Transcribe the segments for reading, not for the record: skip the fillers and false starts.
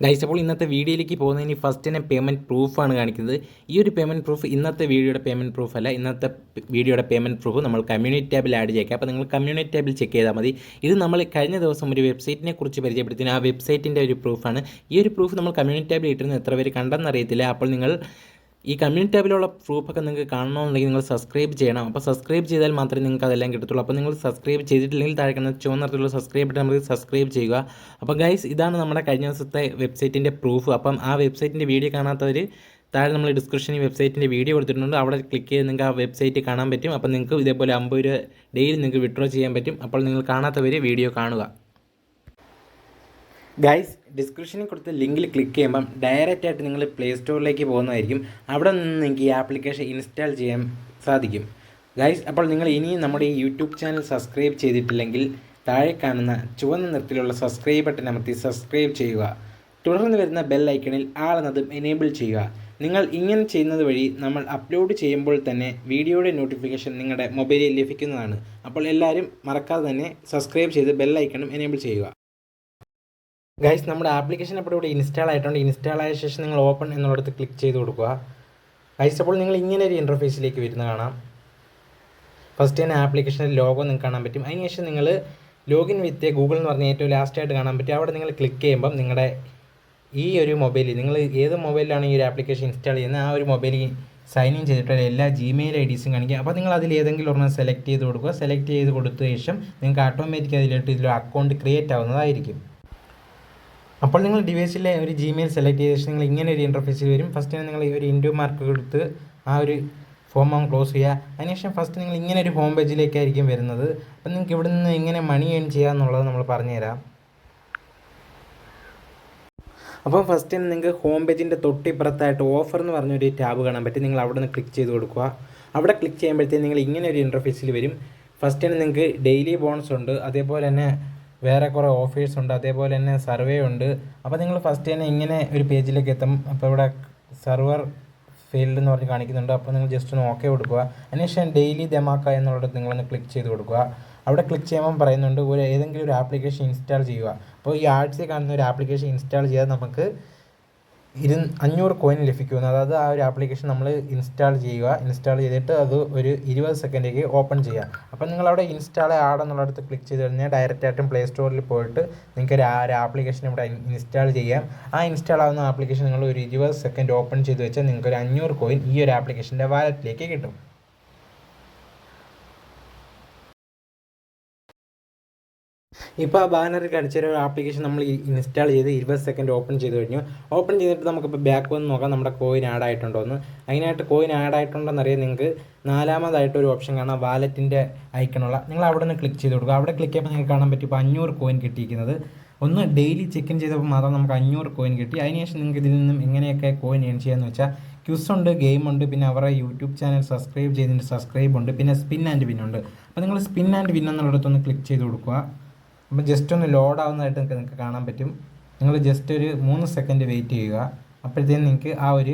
Guys, അപ്പോൾ ഇന്നത്തെ വീഡിയോയിലേക്ക് പോകുന്നതിന് ഫസ്റ്റ് തന്നെ പേയ്മെൻറ്റ് പ്രൂഫാണ് കാണിക്കുന്നത്. ഈ ഒരു പേയ്മെൻറ്റ് പ്രൂഫ് ഇന്നത്തെ വീഡിയോയുടെ പേയ്മെൻറ്റ് പ്രൂഫ് അല്ല. ഇന്നത്തെ വീഡിയോയുടെ പേയ്മെൻറ്റ് പ്രൂഫ് നമ്മൾ കമ്മ്യൂണിറ്റി ടാബിൽ ആഡ് ചെയ്യാം. അപ്പോൾ നിങ്ങൾ കമ്മ്യൂണിറ്റി ടാബിൽ ചെക്ക് ചെയ്താൽ മതി. ഇത് നമ്മൾ കഴിഞ്ഞ ദിവസം ഒരു വെബ്സൈറ്റിനെ കുറിച്ച് പരിചയപ്പെടുത്തിന് ആ വെബ്സൈറ്റിൻ്റെ ഒരു പ്രൂഫാണ്. ഈ ഒരു പ്രൂഫ് നമ്മൾ കമ്മ്യൂണിറ്റി ടാബിൽ ഇട്ടിരുന്നത് എത്ര പേര് കണ്ടെന്നറിയത്തില്ല. അപ്പോൾ നിങ്ങൾ ഈ കമ്മ്യൂണിറ്റി ടാബിലുള്ള പ്രൂഫൊക്കെ നിങ്ങൾക്ക് കാണണമെന്നുണ്ടെങ്കിൽ നിങ്ങൾ സബ്സ്ക്രൈബ് ചെയ്യണം. അപ്പോൾ സബ്സ്ക്രൈബ് ചെയ്താൽ മാത്രമേ നിങ്ങൾക്ക് അതെല്ലാം കിട്ടത്തുള്ളൂ. അപ്പോൾ നിങ്ങൾ സബ്സ്ക്രൈബ് ചെയ്തിട്ടില്ലെങ്കിൽ താഴെ കാണുന്ന ചുവന്ന നിറത്തിലുള്ള സബ്സ്ക്രൈബ് ബട്ടൺ നമുക്ക് സബ്സ്ക്രൈബ് ചെയ്യുക. അപ്പോൾ ഗൈസ്, ഇതാണ് നമ്മുടെ കഴിഞ്ഞ ദിവസത്തെ വെബ്സൈറ്റിൻ്റെ പ്രൂഫ്. അപ്പം ആ വെബ്സൈറ്റിൻ്റെ വീഡിയോ കാണാത്തവർ താഴെ നമ്മൾ ഡിസ്ക്രിപ്ഷനിൽ വെബ്സൈറ്റിൻ്റെ വീഡിയോ കൊടുത്തിട്ടുണ്ട്. അവിടെ ക്ലിക്ക് ചെയ്ത് നിങ്ങൾക്ക് ആ വെബ്സൈറ്റ് കാണാൻ പറ്റും. അപ്പോൾ നിങ്ങൾക്ക് ഇതേപോലെ 50 രൂപ ഡെയിലി നിങ്ങൾക്ക് വിഡ്രോ ചെയ്യാൻ പറ്റും. അപ്പോൾ നിങ്ങൾ കാണാത്തവർ വീഡിയോ കാണുക. ഗൈസ്, ഡിസ്ക്രിപ്ഷനിൽ കൊടുത്ത ലിങ്കിൽ ക്ലിക്ക് ചെയ്യുമ്പം ഡയറക്റ്റ് ആയിട്ട് നിങ്ങൾ പ്ലേ സ്റ്റോറിലേക്ക് പോകുന്നതായിരിക്കും. അവിടെ നിന്ന് നിങ്ങൾക്ക് ഈ ആപ്ലിക്കേഷൻ ഇൻസ്റ്റാൾ ചെയ്യാൻ സാധിക്കും. ഗൈസ്, അപ്പോൾ നിങ്ങൾ ഇനിയും നമ്മുടെ ഈ യൂട്യൂബ് ചാനൽ സബ്സ്ക്രൈബ് ചെയ്തിട്ടില്ലെങ്കിൽ താഴെ കാണുന്ന ചുവന്ന നിറത്തിലുള്ള സബ്സ്ക്രൈബ് ബട്ടൺ അമർത്തി സബ്സ്ക്രൈബ് ചെയ്യുക. തുടർന്ന് വരുന്ന ബെൽ ഐക്കണിൽ ആൾ എന്നതും എനേബിൾ ചെയ്യുക. നിങ്ങൾ ഇങ്ങനെ ചെയ്യുന്നത് വഴി നമ്മൾ അപ്ലോഡ് ചെയ്യുമ്പോൾ തന്നെ വീഡിയോയുടെ നോട്ടിഫിക്കേഷൻ നിങ്ങളുടെ മൊബൈലിൽ ലഭിക്കുന്നതാണ്. അപ്പോൾ എല്ലാവരും മറക്കാതെ തന്നെ സബ്സ്ക്രൈബ് ചെയ്ത് ബെൽ ഐക്കണും എനേബിൾ ചെയ്യുക. ഗൈസ്, നമ്മുടെ ആപ്ലിക്കേഷൻ അപ്പോൾ ഇവിടെ ഇൻസ്റ്റാൾ ആയിട്ടുണ്ട്. ഇൻസ്റ്റാൾ ആയ ശേഷം നിങ്ങൾ ഓപ്പൺ എന്നുള്ളിടത്ത് ക്ലിക്ക് ചെയ്ത് കൊടുക്കുക. ഗൈസ്, അപ്പോൾ നിങ്ങൾ ഇങ്ങനെ ഒരു ഇൻ്റർഫേസിലേക്ക് വരുന്ന കാണാം. ഫസ്റ്റ് തന്നെ ആപ്ലിക്കേഷൻ്റെ ലോഗോ നിങ്ങൾക്ക് കാണാൻ പറ്റും. അതിനുശേഷം നിങ്ങൾ ലോഗിൻ വിത്ത് ഗൂഗിൾ എന്ന് പറഞ്ഞാൽ ഏറ്റവും ലാസ്റ്റായിട്ട് കാണാൻ പറ്റും. അവിടെ നിങ്ങൾ ക്ലിക്ക് ചെയ്യുമ്പം നിങ്ങളുടെ ഈ ഒരു മൊബൈലിൽ നിങ്ങൾ ഏത് മൊബൈലിലാണ് ഈ ഒരു ആപ്ലിക്കേഷൻ ഇൻസ്റ്റാൾ ചെയ്യുന്നത് ആ ഒരു മൊബൈലിൽ സൈൻ ഇൻ ചെയ്തിട്ടുള്ള എല്ലാ ജിമെയിൽ ഐഡീസും കാണിക്കുക. അപ്പോൾ നിങ്ങൾ അതിൽ ഏതെങ്കിലും ഒരെണ്ണം സെലക്ട് ചെയ്ത് കൊടുക്കുക. സെലക്ട് ചെയ്ത് കൊടുത്ത ശേഷം നിങ്ങൾക്ക് ഓട്ടോമാറ്റിക് അതിലോട്ട് ഇതിലൊരു അക്കൗണ്ട് ക്രിയേറ്റ് ആവുന്നതായിരിക്കും. അപ്പോൾ നിങ്ങൾ ഡിവൈസിലെ ഒരു ജിമെയിൽ സെലക്ട് ചെയ്ത ശേഷം നിങ്ങൾ ഇങ്ങനെ ഒരു ഇൻ്റർഫേസിൽ വരും. ഫസ്റ്റ് നിങ്ങൾ ഒരു ഇൻറ്റു മാർക്ക് കൊടുത്ത് ആ ഒരു ഫോം ക്ലോസ് ചെയ്യുക. അതിനുശേഷം ഫസ്റ്റ് നിങ്ങൾ ഇങ്ങനെ ഒരു ഹോം പേജിലേക്കായിരിക്കും വരുന്നത്. അപ്പം നിങ്ങൾക്ക് ഇവിടെ നിന്ന് എങ്ങനെ മണി ഏൺ ചെയ്യാമെന്നുള്ളത് നമ്മൾ പറഞ്ഞുതരാം. അപ്പോൾ ഫസ്റ്റ് തന്നെ നിങ്ങൾക്ക് ഹോം പേജിൻ്റെ തൊട്ടിപ്പുറത്തായിട്ട് ഓഫർ എന്ന് പറഞ്ഞൊരു ടാബ് കാണാൻ പറ്റും. നിങ്ങൾ അവിടെ നിന്ന് ക്ലിക്ക് ചെയ്ത് കൊടുക്കുക. അവിടെ ക്ലിക്ക് ചെയ്യുമ്പോഴത്തേക്ക് നിങ്ങൾ ഇങ്ങനെ ഒരു ഇൻ്റർഫേസിൽ വരും. ഫസ്റ്റ് തന്നെ നിങ്ങൾക്ക് ഡെയിലി ബോണസ് ഉണ്ട്, അതേപോലെ തന്നെ വേറെ കുറേ ഓഫേഴ്സ് ഉണ്ട്, അതേപോലെ തന്നെ സർവേ ഉണ്ട്. അപ്പോൾ നിങ്ങൾ ഫസ്റ്റ് തന്നെ ഇങ്ങനെ ഒരു പേജിലേക്ക് എത്തും. അപ്പോൾ ഇവിടെ സർവർ ഫീൽഡ് എന്ന് പറഞ്ഞ് കാണിക്കുന്നുണ്ട്. അപ്പോൾ നിങ്ങൾ ജസ്റ്റ് ഒന്ന് ഓക്കെ കൊടുക്കുക. അതിനുശേഷം ഡെയിലി ധമാക്ക എന്നുള്ളത് നിങ്ങളൊന്ന് ക്ലിക്ക് ചെയ്ത് കൊടുക്കുക. അവിടെ ക്ലിക്ക് ചെയ്യുമ്പോൾ പറയുന്നുണ്ട് ഏതെങ്കിലും ഒരു ആപ്ലിക്കേഷൻ ഇൻസ്റ്റാൾ ചെയ്യുക. അപ്പോൾ ഈ ആർട്സിൽ കാണുന്ന ഒരു ആപ്ലിക്കേഷൻ ഇൻസ്റ്റാൾ ചെയ്താൽ നമുക്ക് 500 കോയിൻ ലഭിക്കുമെന്ന്. അതായത് ആ ഒരു ആപ്ലിക്കേഷൻ നമ്മൾ ഇൻസ്റ്റാൾ ചെയ്യുക. ഇൻസ്റ്റാൾ ചെയ്തിട്ട് അത് ഒരു 20 സെക്കൻഡേക്ക് ഓപ്പൺ ചെയ്യുക. അപ്പം നിങ്ങളവിടെ ഇൻസ്റ്റാൾ ആടെന്നുള്ളടത്ത് ക്ലിക്ക് ചെയ്ത് കഴിഞ്ഞാൽ ഡയറക്റ്റായിട്ടും പ്ലേ സ്റ്റോറിൽ പോയിട്ട് നിങ്ങൾക്ക് ഒരു ആപ്ലിക്കേഷൻ ഇവിടെ ഇൻസ്റ്റാൾ ചെയ്യാം. ആ ഇൻസ്റ്റാൾ ആവുന്ന ആപ്ലിക്കേഷൻ നിങ്ങൾ ഒരു 20 സെക്കൻഡ് ഓപ്പൺ ചെയ്ത് വെച്ചാൽ നിങ്ങൾക്ക് ഒരു 500 കോയിൻ ഈ ഒരു ആപ്ലിക്കേഷൻ്റെ വാലറ്റിലേക്ക് കിട്ടും. ഇപ്പോൾ ആ ബാനറിൽ കാണിച്ചൊരു ആപ്ലിക്കേഷൻ നമ്മൾ ഇൻസ്റ്റാൾ ചെയ്ത് 20 സെക്കൻഡ് ഓപ്പൺ ചെയ്ത് കഴിഞ്ഞു. ഓപ്പൺ ചെയ്തിട്ട് നമുക്കിപ്പോൾ ബാക്ക് വന്ന് നോക്കാം നമ്മുടെ കോയിൻ ആഡ് ആയിട്ടുണ്ടോ എന്ന്. അതിനായിട്ട് കോയിൻ ആഡ് ആയിട്ടുണ്ടോയെന്ന് അറിയാൻ നിങ്ങൾക്ക് നാലാമതായിട്ടൊരു ഓപ്ഷൻ കാണാം, വാലറ്റിൻ്റെ ഐക്കണുള്ള. നിങ്ങൾ അവിടെ നിന്ന് ക്ലിക്ക് ചെയ്ത് കൊടുക്കുക. അവിടെ ക്ലിക്ക് ചെയ്യുമ്പോൾ നിങ്ങൾക്ക് കാണാൻ പറ്റും ഇപ്പോൾ 500 കോയിൻ കിട്ടിയിരിക്കുന്നത്. ഒന്ന് ഡെയിലി ചെക്ക് ഇൻ ചെയ്തപ്പോൾ മാത്രം നമുക്ക് 500 കോയിൻ കിട്ടി. അതിനുശേഷം നിങ്ങൾക്ക് ഇതിൽ നിന്നും എങ്ങനെയൊക്കെ കോയിൻ ഏൺ ചെയ്യാമെന്ന് വെച്ചാൽ ക്യൂസ് ഉണ്ട്, ഗെയിം ഉണ്ട്, പിന്നെ അവരുടെ യൂട്യൂബ് ചാനൽ സബ്സ്ക്രൈബ് ചെയ്തതിൻ്റെ സബ്സ്ക്രൈബ് ഉണ്ട്, പിന്നെ സ്പിൻ ആൻഡ് വിൻ ഉണ്ട്. അപ്പോൾ നിങ്ങൾ സ്പിൻ ആൻഡ് വിൻ എന്നുള്ളിടത്തൊന്ന് ക്ലിക്ക് ചെയ്ത് കൊടുക്കുക. അപ്പോൾ ജസ്റ്റ് ഒന്ന് ലോഡ് ആവുന്നതായിട്ട് നിങ്ങൾക്ക് കാണാൻ പറ്റും. നിങ്ങൾ ജസ്റ്റ് ഒരു 3 സെക്കൻഡ് വെയിറ്റ് ചെയ്യുക. അപ്പോഴത്തേക്കും നിങ്ങൾക്ക് ആ ഒരു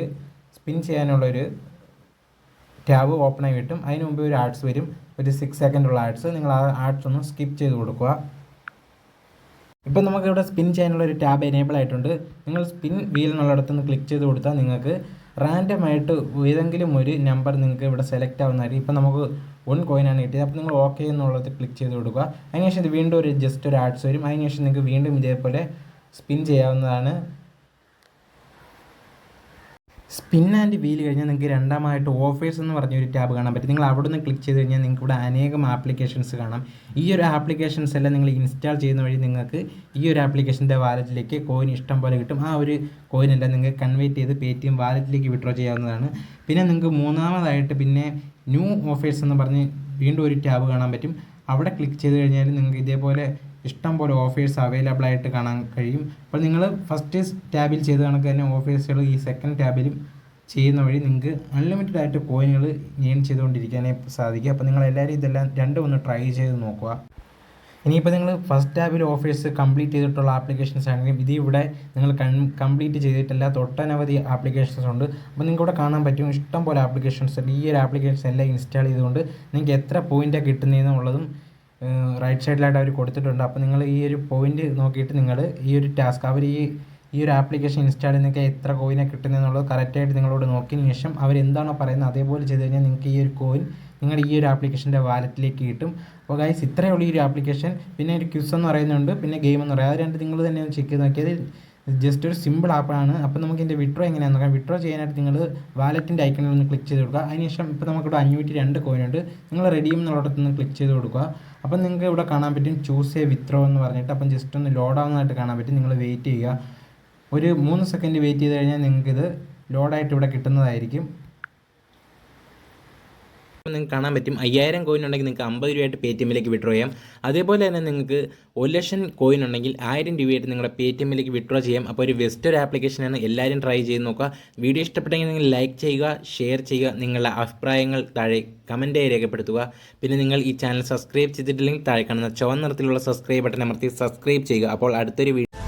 സ്പിൻ ചെയ്യാനുള്ളൊരു ടാബ് ഓപ്പൺ ആയി കിട്ടും. അതിന് മുമ്പ് ഒരു ആഡ്സ് വരും, ഒരു 6 സെക്കൻഡുള്ള ആഡ്സ്. നിങ്ങൾ ആ ആഡ്സ് ഒന്ന് സ്കിപ്പ് ചെയ്ത് കൊടുക്കുക. ഇപ്പോൾ നമുക്കിവിടെ സ്പിൻ ചെയ്യാനുള്ളൊരു ടാബ് എനേബിൾ ആയിട്ടുണ്ട്. നിങ്ങൾ സ്പിൻ വീൽ എന്നുള്ളിടത്ത് നിന്ന് ക്ലിക്ക് ചെയ്ത് കൊടുത്താൽ നിങ്ങൾക്ക് റാൻഡമായിട്ട് ഏതെങ്കിലും ഒരു നമ്പർ നിങ്ങൾക്ക് ഇവിടെ സെലക്ട് ആവുന്നതായിരിക്കും. ഇപ്പോൾ നമുക്ക് 1 കോയിനാണ് കിട്ടിയത്. അപ്പോൾ നിങ്ങൾ ഓക്കെ എന്നുള്ളത് ക്ലിക്ക് ചെയ്ത് കൊടുക്കുക. അതിനുശേഷം ഇത് വീണ്ടും ജസ്റ്റ് ഒരു ആഡ്സ് വരും. അതിനുശേഷം നിങ്ങൾക്ക് വീണ്ടും ഇതേപോലെ സ്പിൻ ചെയ്യാവുന്നതാണ്. സ്പിൻ ആൻഡ് വീൽ കഴിഞ്ഞാൽ നിങ്ങൾക്ക് രണ്ടാമതായിട്ട് ഓഫേഴ്സ് എന്ന് പറഞ്ഞൊരു ടാബ് കാണാൻ പറ്റും. നിങ്ങൾ അവിടെ നിന്ന് ക്ലിക്ക് ചെയ്ത് കഴിഞ്ഞാൽ നിങ്ങൾക്ക് ഇവിടെ അനേകം ആപ്ലിക്കേഷൻസ് കാണാം. ഈ ഒരു ആപ്ലിക്കേഷൻസ് എല്ലാം നിങ്ങൾ ഇൻസ്റ്റാൾ ചെയ്യുന്ന വഴി നിങ്ങൾക്ക് ഈ ഒരു ആപ്ലിക്കേഷൻ്റെ വാലറ്റിലേക്ക് കോയിൻ ഇഷ്ടം പോലെ കിട്ടും. ആ ഒരു കോയിൻ എല്ലാം നിങ്ങൾക്ക് കൺവേർട്ട് ചെയ്ത് Paytm വാലറ്റിലേക്ക് വിഡ്രോ ചെയ്യാവുന്നതാണ്. പിന്നെ നിങ്ങൾക്ക് മൂന്നാമതായിട്ട് പിന്നെ ന്യൂ ഓഫേഴ്സ് എന്ന് പറഞ്ഞ് വീണ്ടും ഒരു ടാബ് കാണാൻ പറ്റും. അവിടെ ക്ലിക്ക് ചെയ്ത് കഴിഞ്ഞാൽ നിങ്ങൾക്ക് ഇതേപോലെ ഇഷ്ടം പോലെ ഓഫേഴ്സ് അവൈലബിൾ ആയിട്ട് കാണാൻ കഴിയും. അപ്പോൾ നിങ്ങൾ ഫസ്റ്റ് ടാബിൽ ചെയ്ത കണക്ക് തന്നെ ഓഫേഴ്സുകൾ ഈ സെക്കൻഡ് ടാബിലും ചെയ്യുന്ന വഴി നിങ്ങൾക്ക് അൺലിമിറ്റഡ് ആയിട്ട് കോയിനുകൾ ഏൺ ചെയ്തുകൊണ്ടിരിക്കാനേ സാധിക്കും. അപ്പോൾ നിങ്ങൾ എല്ലാവരും ഇതെല്ലാം രണ്ടും ഒന്ന് ട്രൈ ചെയ്ത് നോക്കുക. ഇനിയിപ്പോൾ നിങ്ങൾ ഫസ്റ്റ് ടാബിൽ ഓഫേഴ്സ് കംപ്ലീറ്റ് ചെയ്തിട്ടുള്ള ആപ്ലിക്കേഷൻസ് ആണെങ്കിലും ഇതിവിടെ നിങ്ങൾ കംപ്ലീറ്റ് ചെയ്തിട്ടില്ല ഒട്ടനവധി ആപ്ലിക്കേഷൻസ് ഉണ്ട്. അപ്പോൾ നിങ്ങൾക്ക് ഇവിടെ കാണാൻ പറ്റും ഇഷ്ടം പോലെ ആപ്ലിക്കേഷൻസ് ഉണ്ട്. ഈ ഒരു ആപ്ലിക്കേഷൻസ് എല്ലാം ഇൻസ്റ്റാൾ ചെയ്തുകൊണ്ട് നിങ്ങൾക്ക് എത്ര പോയിൻ്റാണ് കിട്ടുന്നതെന്നുള്ളതും റൈറ്റ് സൈഡിലായിട്ട് അവർ കൊടുത്തിട്ടുണ്ട്. അപ്പോൾ നിങ്ങൾ ഈ ഒരു പോയിൻ്റ് നോക്കിയിട്ട് നിങ്ങൾ ഈ ഒരു ടാസ്ക് അവർ ഈ ഈ ഒരു ആപ്ലിക്കേഷൻ ഇൻസ്റ്റാൾ ചെയ്ത് നിങ്ങൾക്ക് എത്ര കോയിനാണ് കിട്ടുന്നതെന്നുള്ളത് കറക്റ്റായിട്ട് നിങ്ങളോട് നോക്കിയതിന് ശേഷം അവരെന്താണോ പറയുന്നത് അതേപോലെ ചെയ്ത് കഴിഞ്ഞാൽ നിങ്ങൾക്ക് ഈ ഒരു കോയിൻ നിങ്ങളുടെ ഈ ഒരു ആപ്ലിക്കേഷൻ്റെ വാലറ്റിലേക്ക് കിട്ടും. അപ്പോൾ ഗൈസ് ഇത്രയേ ഉള്ളൂ ഈ ഒരു ആപ്ലിക്കേഷൻ. പിന്നെ ഒരു ക്വിസ് എന്ന് പറയുന്നുണ്ട്, പിന്നെ ഗെയിം എന്ന് പറയുന്നത്. അത് രണ്ട് നിങ്ങൾ തന്നെ ഒന്ന് ചെക്ക് ചെയ്ത് നോക്കിയത് ജസ്റ്റ് ഒരു സിമ്പിൾ ആപ്പാണ്. അപ്പോൾ നമുക്ക് ഇതിൻ്റെ വിഡ്രോ എങ്ങനെയാണെന്ന് നോക്കാം. വിഡ്രോ ചെയ്യാനായിട്ട് നിങ്ങൾ വാലറ്റിൻ്റെ ഐക്കണിൽ ഒന്ന് ക്ലിക്ക് ചെയ്ത് കൊടുക്കുക. അതിനുശേഷം ഇപ്പോൾ നമുക്കിവിടെ 502 കോയിൻ ഉണ്ട്. നിങ്ങൾ റെഡീം എന്നുള്ളിടത്ത് നിന്ന് ക്ലിക്ക് ചെയ്ത് കൊടുക്കുക. അപ്പം നിങ്ങൾക്ക് ഇവിടെ കാണാൻ പറ്റും ചൂസ് എ വിത്രോ എന്ന് പറഞ്ഞിട്ട്. അപ്പം ജസ്റ്റ് ഒന്ന് ലോഡ് ആവുന്നതായിട്ട് കാണാൻ പറ്റും. നിങ്ങൾ വെയിറ്റ് ചെയ്യുക, ഒരു 3 സെക്കൻഡ് വെയിറ്റ് ചെയ്ത് കഴിഞ്ഞാൽ നിങ്ങൾക്കിത് ലോഡായിട്ട് ഇവിടെ കിട്ടുന്നതായിരിക്കും. അപ്പോൾ നിങ്ങൾക്ക് കാണാൻ പറ്റും 5000 കോയിൻ ഉണ്ടെങ്കിൽ നിങ്ങൾക്ക് 50 രൂപയായിട്ട് പേടിഎമ്മിലേക്ക് വിഡ്രോ ചെയ്യാം. അതേപോലെ തന്നെ നിങ്ങൾക്ക് 1,00,000 കോയിൻ ഉണ്ടെങ്കിൽ 1000 രൂപയായിട്ട് നിങ്ങളുടെ പേടിഎമ്മിലേക്ക് വിഡ്രോ ചെയ്യാം. അപ്പോൾ ഒരു ബെസ്റ്റ് ഒരു ആപ്ലിക്കേഷനാണ്, എല്ലാവരും ട്രൈ ചെയ്ത് നോക്കുക. വീഡിയോ ഇഷ്ടപ്പെട്ടെങ്കിൽ നിങ്ങൾ ലൈക്ക് ചെയ്യുക, ഷെയർ ചെയ്യുക, നിങ്ങളുടെ അഭിപ്രായങ്ങൾ താഴെ കമൻറ്റായി രേഖപ്പെടുത്തുക. പിന്നെ നിങ്ങൾ ഈ ചാനൽ സബ്സ്ക്രൈബ് ചെയ്തിട്ടില്ലെങ്കിൽ താഴെ കാണുന്ന ചുവന്ന നിറത്തിലുള്ള സബ്സ്ക്രൈബ് ബട്ടൺ അമർത്തി സബ്സ്ക്രൈബ് ചെയ്യുക. അപ്പോൾ അടുത്തൊരു വീഡിയോ